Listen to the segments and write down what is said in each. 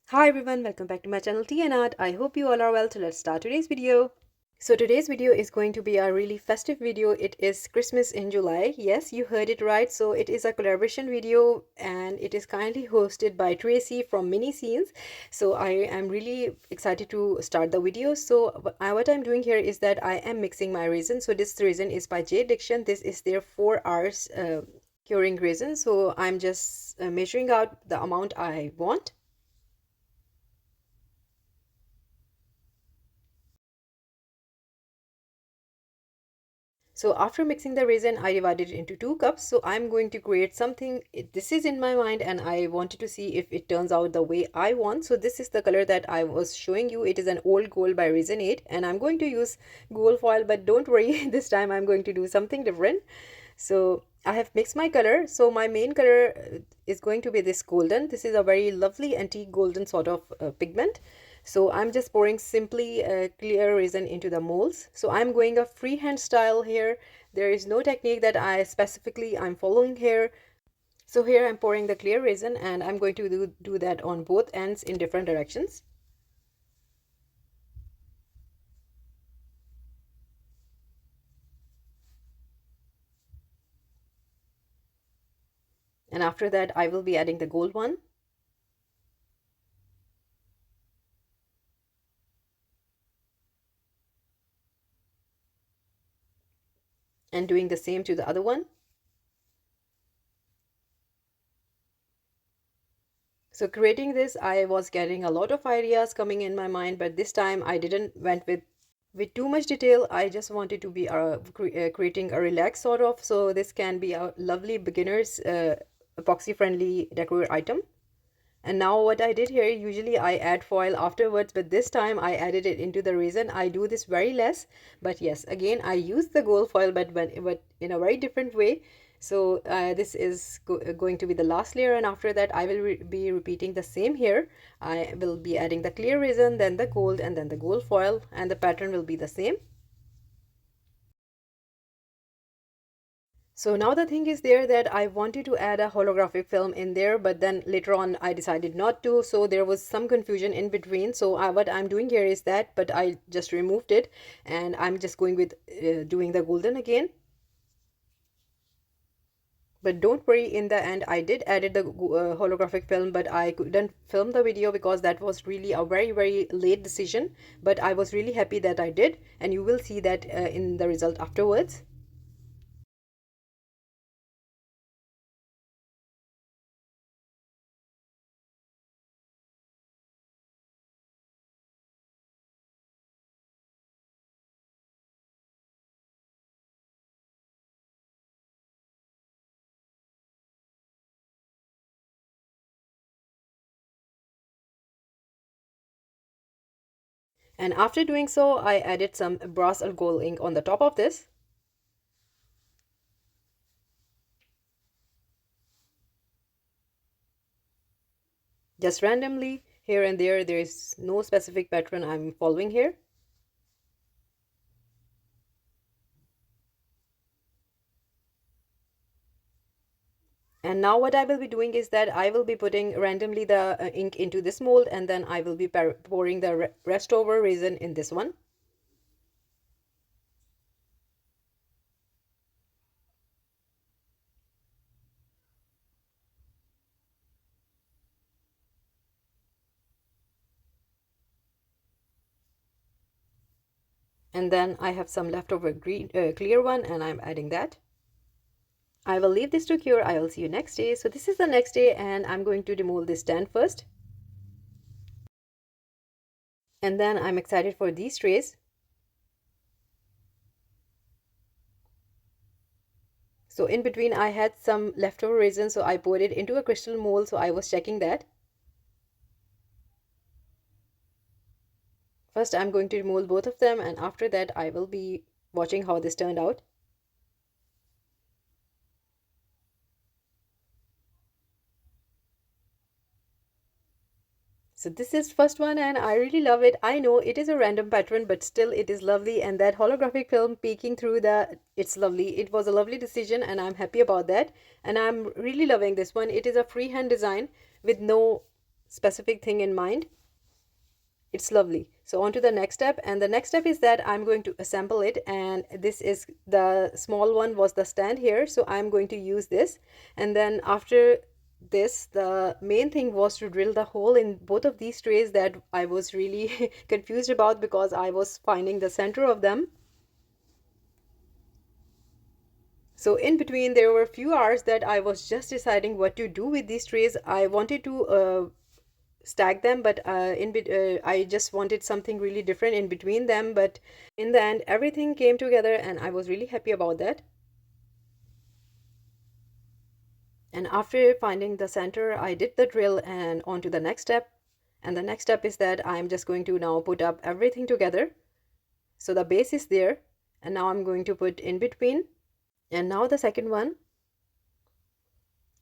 Hi everyone, welcome back to my channel Tea&Art. I hope you all are well. So let's start today's video. So today's video is going to be a really festive video. It is Christmas in July. Yes, you heard it right. So it is a collaboration video and it is kindly hosted by Tracy from Mini Scenes. So I am really excited to start the video. So what I'm doing here is that I am mixing my resin. So this resin is by Jdiction. This is their 4 hours curing resin. So I'm just measuring out the amount I want. So after mixing the resin, I divided it into 2 cups. So I'm going to create something. This is in my mind and I wanted to see if it turns out the way I want. So this is the color that I was showing you. It is an old gold by Resonate and I'm going to use gold foil, but don't worry, this time I'm going to do something different. So I have mixed my color. So my main color is going to be this golden. This is a very lovely antique golden sort of pigment. So I'm just pouring simply clear resin into the molds. So I'm going a freehand style here. There is no technique that I'm following here. So here I'm pouring the clear resin and I'm going to do that on both ends in different directions. And after that I will be adding the gold one. And doing the same to the other one. So creating this, I was getting a lot of ideas coming in my mind, but this time I didn't went with too much detail. I just wanted to be creating a relaxed sort of, so this can be a lovely beginners epoxy friendly decor item. And now what I did here, usually I add foil afterwards, but this time I added it into the resin. I do this very less, but yes, again I use the gold foil, but in a very different way. So this is going to be the last layer, and after that I will be repeating the same here. I will be adding the clear resin, then the gold, and then the gold foil, and the pattern will be the same. So now the thing is there that I wanted to add a holographic film in there, but then later on I decided not to. So there was some confusion in between. So what I'm doing here is that, but I just removed it and I'm just going with doing the golden again. But don't worry, in the end I did added the holographic film, but I couldn't film the video because that was really a very late decision. But I was really happy that I did, and you will see that in the result afterwards. And after doing so, I added some brass or gold ink on the top of this. Just randomly, here and there is no specific pattern I'm following here. And now what I will be doing is that I will be putting randomly the ink into this mold, and then I will be pouring the rest over resin in this one. And then I have some leftover green clear one, and I'm adding that. I will leave this to cure. I will see you next day. So this is the next day, and I'm going to demold this stand first. And then I'm excited for these trays. So in between I had some leftover resin, so I poured it into a crystal mold, so I was checking that. First I'm going to mold both of them, and after that I will be watching how this turned out. So this is first one and I really love it. I know it is a random pattern, but still it is lovely, and that holographic film peeking through it's lovely. It was a lovely decision and I'm happy about that. And I'm really loving this one. It is a freehand design with no specific thing in mind. It's lovely. So on to the next step, and the next step is that I'm going to assemble it, and this is the small one was the stand here, so I'm going to use this. And then after this, the main thing was to drill the hole in both of these trays that I was really confused about because I was finding the center of them. So in between, there were a few hours that I was just deciding what to do with these trays. I wanted to stack them, but I just wanted something really different in between them. But in the end, everything came together and I was really happy about that. And after finding the center, I did the drill and on to the next step. And the next step is that I'm just going to now put up everything together. So the base is there, and now I'm going to put in between. And now the second one.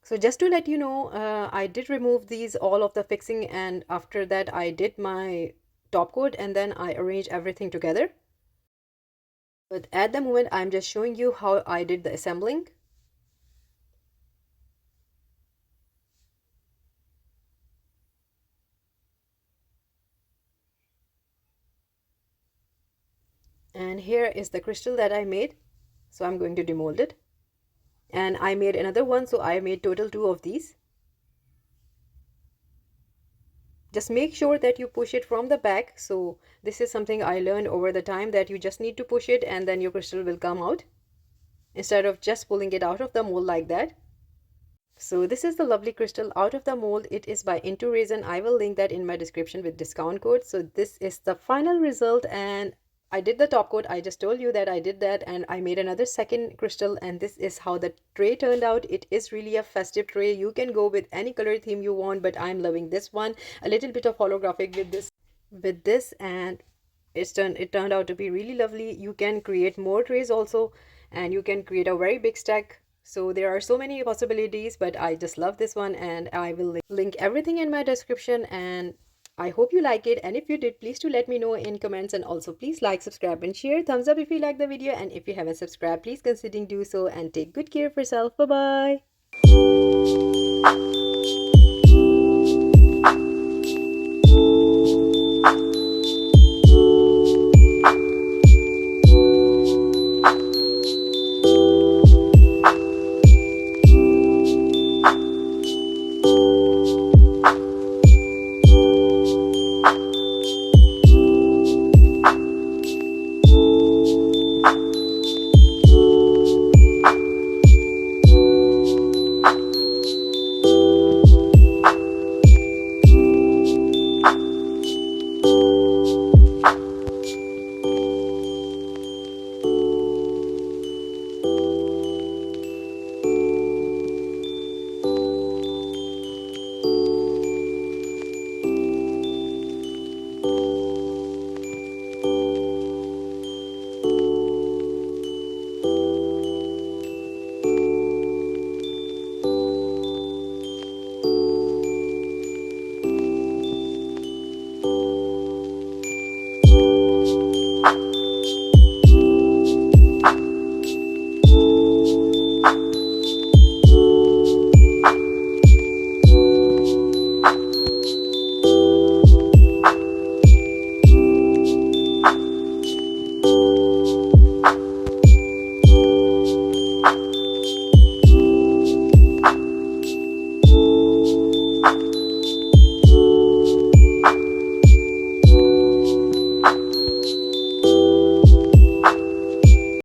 So just to let you know, I did remove these all of the fixing, and after that I did my top coat and then I arranged everything together. But at the moment I'm just showing you how I did the assembling. And here is the crystal that I made. So I'm going to demold it. And I made another one, so I made total 2 of these. Just make sure that you push it from the back. So this is something I learned over the time, that you just need to push it and then your crystal will come out instead of just pulling it out of the mold like that. So this is the lovely crystal out of the mold. It is by Into Resin. I will link that in my description with discount code. So this is the final result, and I did the top coat. I just told you that I did that, and I made another second crystal, and this is how the tray turned out. It is really a festive tray. You can go with any color theme you want, but I'm loving this one. A little bit of holographic with this, and it turned out to be really lovely. You can create more trays also, and you can create a very big stack. So there are so many possibilities, but I just love this one, and I will link everything in my description. And I hope you like it, and if you did, please do let me know in comments, and also please like, subscribe and share. Thumbs up if you like the video, and if you haven't subscribed, please consider do so, and take good care of yourself. Bye bye.